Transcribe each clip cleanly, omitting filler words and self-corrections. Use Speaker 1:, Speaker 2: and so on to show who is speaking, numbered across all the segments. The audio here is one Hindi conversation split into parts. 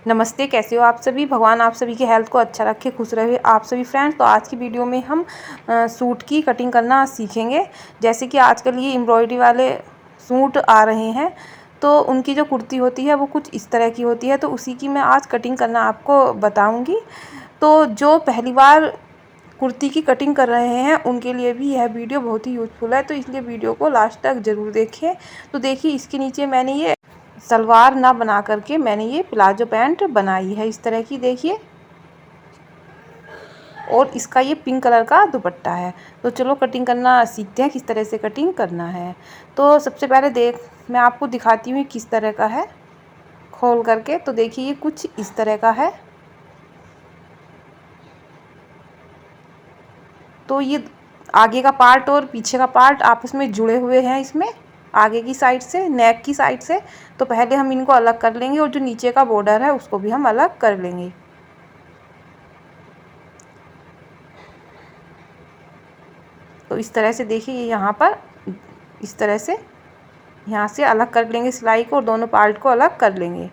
Speaker 1: नमस्ते, कैसे हो आप सभी। भगवान आप सभी की हेल्थ को अच्छा रखे, खुश रहे आप सभी फ्रेंड्स। तो आज की वीडियो में हम सूट की कटिंग करना सीखेंगे। जैसे कि आजकल ये एम्ब्रॉयडरी वाले सूट आ रहे हैं, तो उनकी जो कुर्ती होती है वो कुछ इस तरह की होती है। तो उसी की मैं आज कटिंग करना आपको बताऊंगी। तो जो पहली बार कुर्ती की कटिंग कर रहे हैं उनके लिए भी यह वीडियो बहुत ही यूज़फुल है, तो इसलिए वीडियो को लास्ट तक ज़रूर देखें। तो देखिए, इसके नीचे मैंने ये सलवार ना बना करके मैंने ये प्लाजो पैंट बनाई है इस तरह की, देखिए। और इसका ये पिंक कलर का दुपट्टा है। तो चलो कटिंग करना सीखते हैं, किस तरह से कटिंग करना है। तो सबसे पहले मैं आपको दिखाती हूँ किस तरह का है खोल करके। तो देखिए, ये कुछ इस तरह का है। तो ये आगे का पार्ट और पीछे का पार्ट आपस में जुड़े हुए हैं इसमें, आगे की साइड से, नेक की साइड से। तो पहले हम इनको अलग कर लेंगे और जो नीचे का बॉर्डर है उसको भी हम अलग कर लेंगे। तो इस तरह से देखिए, ये यहाँ पर इस तरह से यहाँ से अलग कर लेंगे सिलाई को और दोनों पार्ट को अलग कर लेंगे।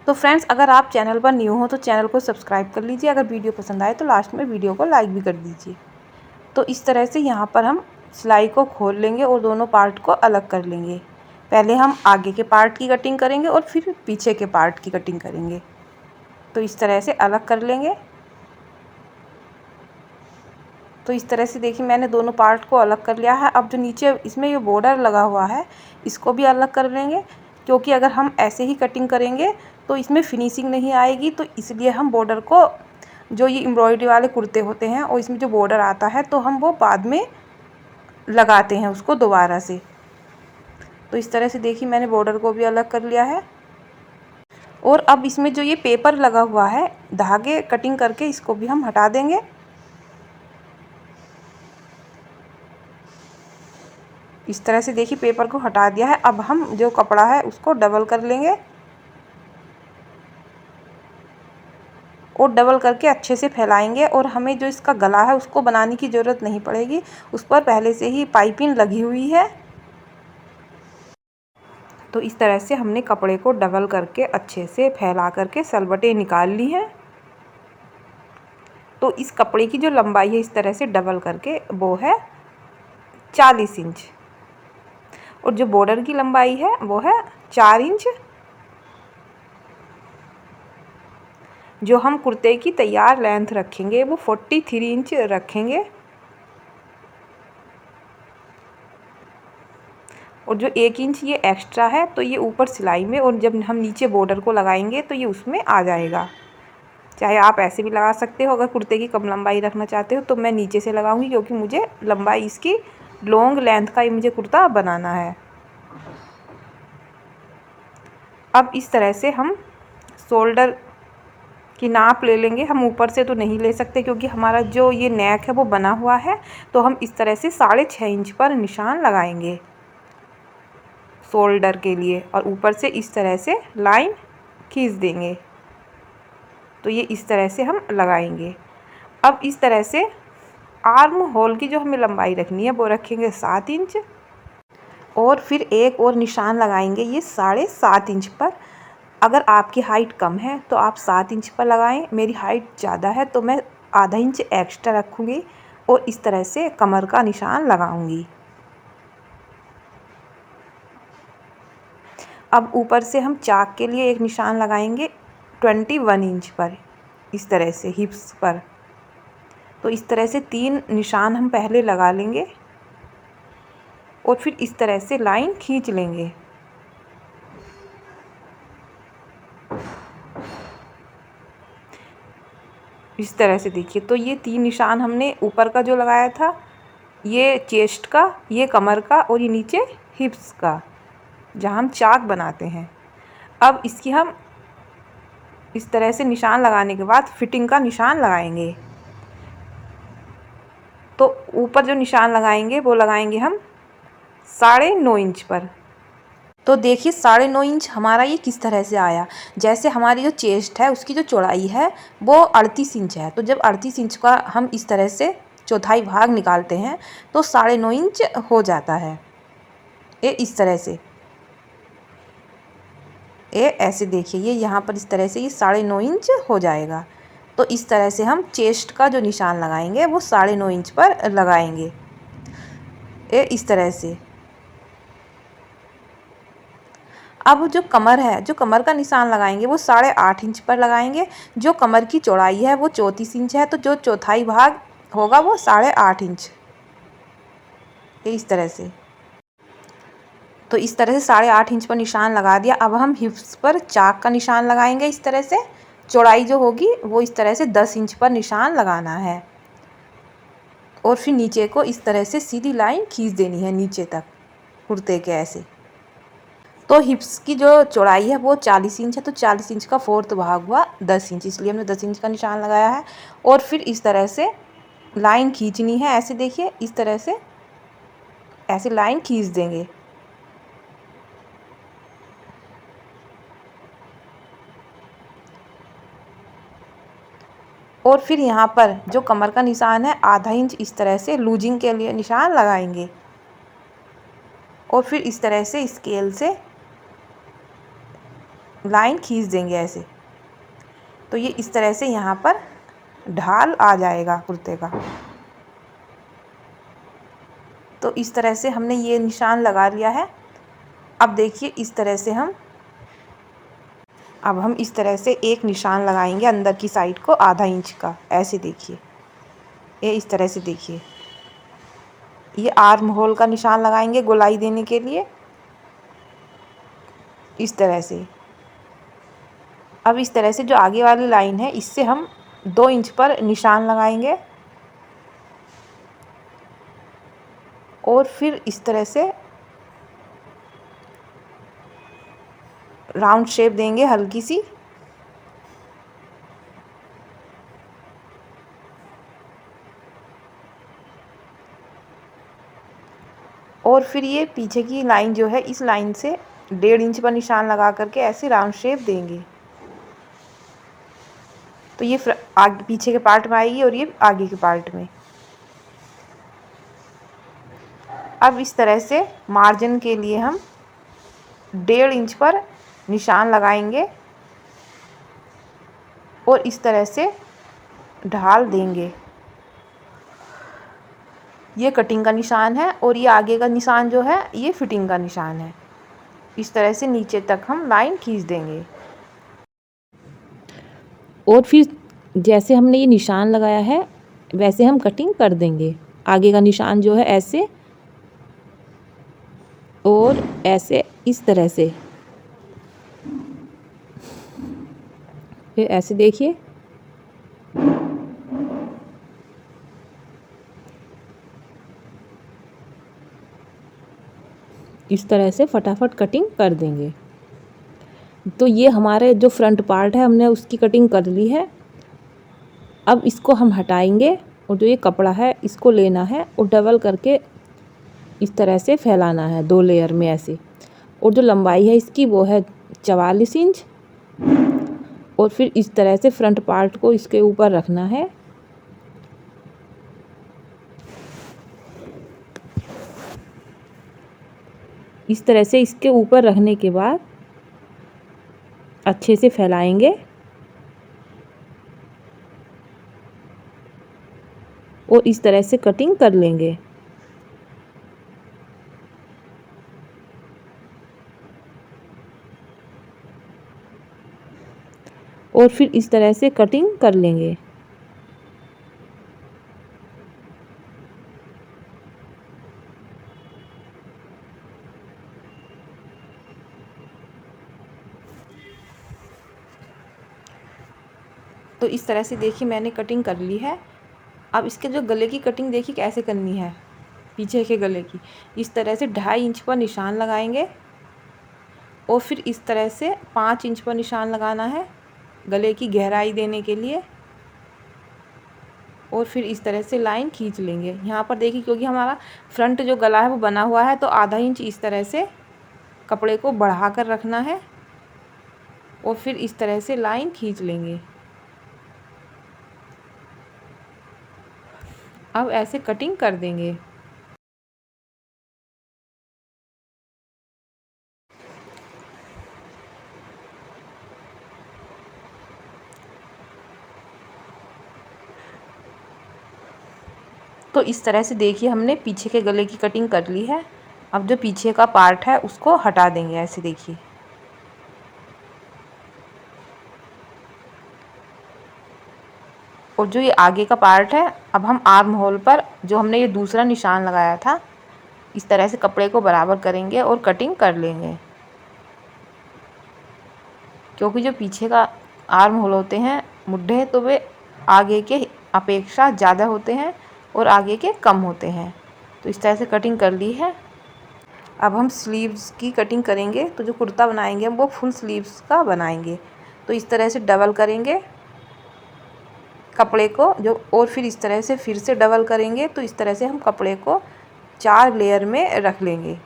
Speaker 1: तो फ्रेंड्स, अगर आप चैनल पर न्यू हो तो चैनल को सब्सक्राइब कर लीजिए। अगर वीडियो पसंद आए तो लास्ट में वीडियो को लाइक भी कर दीजिए। तो इस तरह से यहाँ पर हम सिलाई को खोल लेंगे और दोनों पार्ट को अलग कर लेंगे। पहले हम आगे के पार्ट की कटिंग करेंगे और फिर पीछे के पार्ट की कटिंग करेंगे। तो इस तरह से अलग कर लेंगे। तो इस तरह से देखिए, मैंने दोनों पार्ट को अलग कर लिया है। अब जो नीचे इसमें ये बॉर्डर लगा हुआ है इसको भी अलग कर लेंगे, क्योंकि अगर हम ऐसे ही कटिंग करेंगे तो इसमें फिनिशिंग नहीं आएगी। तो इसलिए हम बॉर्डर को, जो ये एम्ब्रॉयडरी वाले कुर्ते होते हैं और इसमें जो बॉर्डर आता है, तो हम वो बाद में लगाते हैं उसको दोबारा से। तो इस तरह से देखिए, मैंने बॉर्डर को भी अलग कर लिया है। और अब इसमें जो ये पेपर लगा हुआ है धागे कटिंग करके, इसको भी हम हटा देंगे। इस तरह से देखिए, पेपर को हटा दिया है। अब हम जो कपड़ा है उसको डबल कर लेंगे और डबल करके अच्छे से फैलाएंगे। और हमें जो इसका गला है उसको बनाने की ज़रूरत नहीं पड़ेगी, उस पर पहले से ही पाइपिंग लगी हुई है। तो इस तरह से हमने कपड़े को डबल करके अच्छे से फैला करके सलवटें निकाल ली हैं। तो इस कपड़े की जो लंबाई है इस तरह से डबल करके वो है 40 इंच, और जो बॉर्डर की लंबाई है वो है 4 इंच। जो हम कुर्ते की तैयार लेंथ रखेंगे वो 43 इंच रखेंगे। और जो 1 इंच ये एक्स्ट्रा है तो ये ऊपर सिलाई में, और जब हम नीचे बॉर्डर को लगाएंगे तो ये उसमें आ जाएगा। चाहे आप ऐसे भी लगा सकते हो, अगर कुर्ते की कम लंबाई रखना चाहते हो। तो मैं नीचे से लगाऊंगी क्योंकि मुझे लंबाई इसकी लॉन्ग लेंथ का ही मुझे कुर्ता बनाना है। अब इस तरह से हम शोल्डर की नाप ले लेंगे। हम ऊपर से तो नहीं ले सकते क्योंकि हमारा जो ये नेक है वो बना हुआ है। तो हम इस तरह से 6.5 इंच पर निशान लगाएंगे शोल्डर के लिए, और ऊपर से इस तरह से लाइन खींच देंगे। तो ये इस तरह से हम लगाएंगे। अब इस तरह से आर्म होल की जो हमें लंबाई रखनी है वो रखेंगे 7 इंच, और फिर एक और निशान लगाएंगे ये 7.5 इंच पर। अगर आपकी हाइट कम है तो आप 7 इंच पर लगाएं। मेरी हाइट ज़्यादा है तो मैं आधा इंच एक्स्ट्रा रखूँगी और इस तरह से कमर का निशान लगाऊंगी। अब ऊपर से हम चाक के लिए एक निशान लगाएंगे 21 इंच पर, इस तरह से हिप्स पर। तो इस तरह से 3 निशान हम पहले लगा लेंगे और फिर इस तरह से लाइन खींच लेंगे। इस तरह से देखिए, तो ये 3 निशान हमने ऊपर का जो लगाया था, ये चेस्ट का, ये कमर का, और ये नीचे हिप्स का, जहाँ हम चाक बनाते हैं। अब इसकी हम इस तरह से निशान लगाने के बाद फिटिंग का निशान लगाएंगे। तो ऊपर जो निशान लगाएंगे वो लगाएंगे हम 9.5 इंच पर। तो देखिए, 9.5 इंच हमारा ये किस तरह से आया। जैसे हमारी जो चेस्ट है उसकी जो चौड़ाई है वो 38 इंच है। तो जब 38 इंच का हम इस तरह से चौथाई भाग निकालते हैं तो 9.5 इंच हो जाता है, ये इस तरह से। ये ऐसे देखिए, ये यहाँ पर इस तरह से ये 9.5 इंच हो जाएगा। तो इस तरह से हम चेस्ट का जो निशान लगाएंगे वो 9.5 इंच पर लगाएंगे, ये इस तरह से। अब जो कमर है, जो कमर का निशान लगाएंगे वो 8.5 इंच पर लगाएंगे। जो कमर की चौड़ाई है वो 34 इंच है, तो जो चौथाई भाग होगा वो 8.5 इंच, ये इस तरह से। तो इस तरह से 8.5 इंच पर निशान लगा दिया। अब हम हिप्स पर चाक का निशान लगाएंगे इस तरह से। चौड़ाई जो होगी वो इस तरह से 10 इंच पर निशान लगाना है और फिर नीचे को इस तरह से सीधी लाइन खींच देनी है नीचे तक कुर्ते के ऐसे। तो हिप्स की जो चौड़ाई है वो 40 इंच है, तो 40 इंच का 4th भाग हुआ 10 इंच, इसलिए हमने 10 इंच का निशान लगाया है। और फिर इस तरह से लाइन खींचनी है, ऐसे देखिए, इस तरह से ऐसे लाइन खींच देंगे। और फिर यहाँ पर जो कमर का निशान है 0.5 इंच इस तरह से लूजिंग के लिए निशान लगाएंगे और फिर इस तरह से स्केल से लाइन खींच देंगे ऐसे। तो ये इस तरह से यहाँ पर ढाल आ जाएगा कुर्ते का। तो इस तरह से हमने ये निशान लगा लिया है। अब देखिए इस तरह से अब हम इस तरह से एक निशान लगाएंगे अंदर की साइड को 0.5 इंच का, ऐसे देखिए, ये इस तरह से देखिए। ये आर्म होल का निशान लगाएंगे गोलाई देने के लिए, इस तरह से। अब इस तरह से जो आगे वाली लाइन है इससे हम 2 इंच पर निशान लगाएंगे और फिर इस तरह से राउंड शेप देंगे हल्की सी। और फिर ये पीछे की लाइन जो है इस लाइन से 1.5 इंच पर निशान लगा करके ऐसे राउंड शेप देंगे। तो ये आगे पीछे के पार्ट में आएगी और ये आगे के पार्ट में। अब इस तरह से मार्जिन के लिए हम 1.5 इंच पर निशान लगाएंगे और इस तरह से ढाल देंगे। ये कटिंग का निशान है और ये आगे का निशान जो है ये फिटिंग का निशान है। इस तरह से नीचे तक हम लाइन खींच देंगे और फिर जैसे हमने ये निशान लगाया है वैसे हम कटिंग कर देंगे। आगे का निशान जो है ऐसे और ऐसे, इस तरह से, फिर ऐसे देखिए। इस तरह से फटाफट कटिंग कर देंगे। तो ये हमारे जो फ्रंट पार्ट है हमने उसकी कटिंग कर ली है। अब इसको हम हटाएंगे और जो ये कपड़ा है इसको लेना है और डबल करके इस तरह से फैलाना है 2 लेयर में ऐसे। और जो लंबाई है इसकी वो है 44 इंच और फिर इस तरह से फ्रंट पार्ट को इसके ऊपर रखना है। इस तरह से इसके ऊपर रखने के बाद अच्छे से फैलाएंगे और इस तरह से कटिंग कर लेंगे। और फिर इस तरह से कटिंग कर लेंगे। तो इस तरह से देखिए मैंने कटिंग कर ली है। अब इसके जो गले की कटिंग देखिए कैसे करनी है। पीछे के गले की इस तरह से 2.5 इंच पर निशान लगाएंगे और फिर इस तरह से 5 इंच पर निशान लगाना है गले की गहराई देने के लिए और फिर इस तरह से लाइन खींच लेंगे। यहाँ पर देखिए क्योंकि हमारा फ्रंट जो गला है वो बना हुआ है तो 0.5 इंच इस तरह से कपड़े को बढ़ा कर रखना है और फिर इस तरह से लाइन खींच लेंगे। अब ऐसे कटिंग कर देंगे। तो इस तरह से देखिए हमने पीछे के गले की कटिंग कर ली है। अब जो पीछे का पार्ट है उसको हटा देंगे, ऐसे देखिए। और जो ये आगे का पार्ट है, अब हम आर्म होल पर जो हमने ये दूसरा निशान लगाया था, इस तरह से कपड़े को बराबर करेंगे और कटिंग कर लेंगे। क्योंकि जो पीछे का आर्म होल होते हैं मुड्ढे, तो वे आगे के अपेक्षा ज़्यादा होते हैं और आगे के कम होते हैं। तो इस तरह से कटिंग कर ली है। अब हम स्लीव्स की कटिंग करेंगे। तो जो कुर्ता बनाएंगे हम वो फुल स्लीव्स का बनाएंगे। तो इस तरह से डबल करेंगे कपड़े को जो, और फिर इस तरह से फिर से डबल करेंगे। तो इस तरह से हम कपड़े को 4 लेयर में रख लेंगे।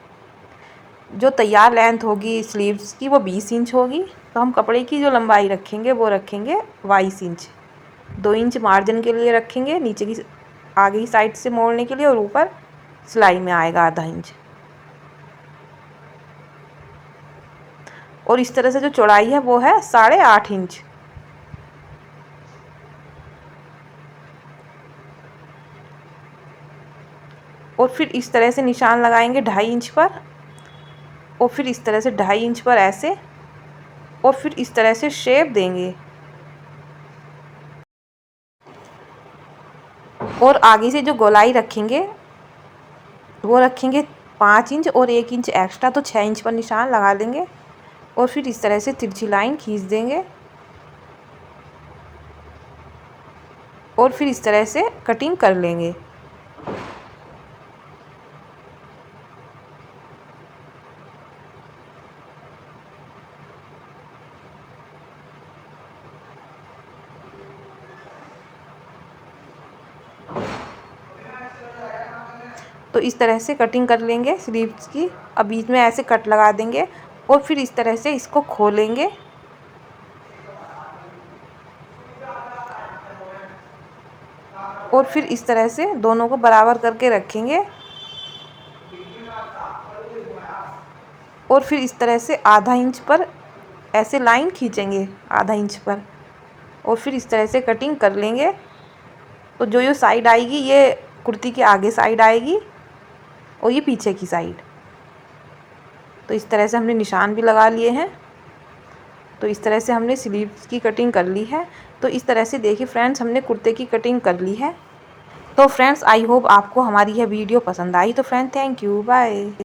Speaker 1: जो तैयार लेंथ होगी स्लीव्स की वो 20 इंच होगी। तो हम कपड़े की जो लंबाई रखेंगे वो रखेंगे 22 इंच। 2 इंच मार्जिन के लिए रखेंगे, नीचे की आगे की साइड से मोड़ने के लिए, और ऊपर सिलाई में आएगा आधा इंच। और इस तरह से जो चौड़ाई है वो है 8.5 इंच। और फिर इस तरह से निशान लगाएंगे 2.5 इंच पर, और फिर इस तरह से 2.5 इंच पर ऐसे, और फिर इस तरह से शेप देंगे। और आगे से जो गोलाई रखेंगे वो रखेंगे 5 इंच और 1 इंच एक्स्ट्रा, तो 6 इंच पर निशान लगा देंगे। और फिर इस तरह से तिरछी लाइन खींच देंगे और फिर इस तरह से कटिंग कर लेंगे। तो इस तरह से कटिंग कर लेंगे स्लीव्स की। अब बीच में ऐसे कट लगा देंगे और फिर इस तरह से इसको खोलेंगे। और फिर इस तरह से दोनों को बराबर करके रखेंगे। और फिर इस तरह से आधा इंच पर ऐसे लाइन खींचेंगे, आधा इंच पर, और फिर इस तरह से कटिंग कर लेंगे। तो जो साइड आएगी ये कुर्ती के आगे साइड आएगी और ये पीछे की साइड। तो इस तरह से हमने निशान भी लगा लिए हैं। तो इस तरह से हमने स्लीव्स की कटिंग कर ली है। तो इस तरह से देखिए फ्रेंड्स हमने कुर्ते की कटिंग कर ली है। तो फ्रेंड्स आई होप आपको हमारी यह वीडियो पसंद आई। तो फ्रेंड थैंक यू, बाय।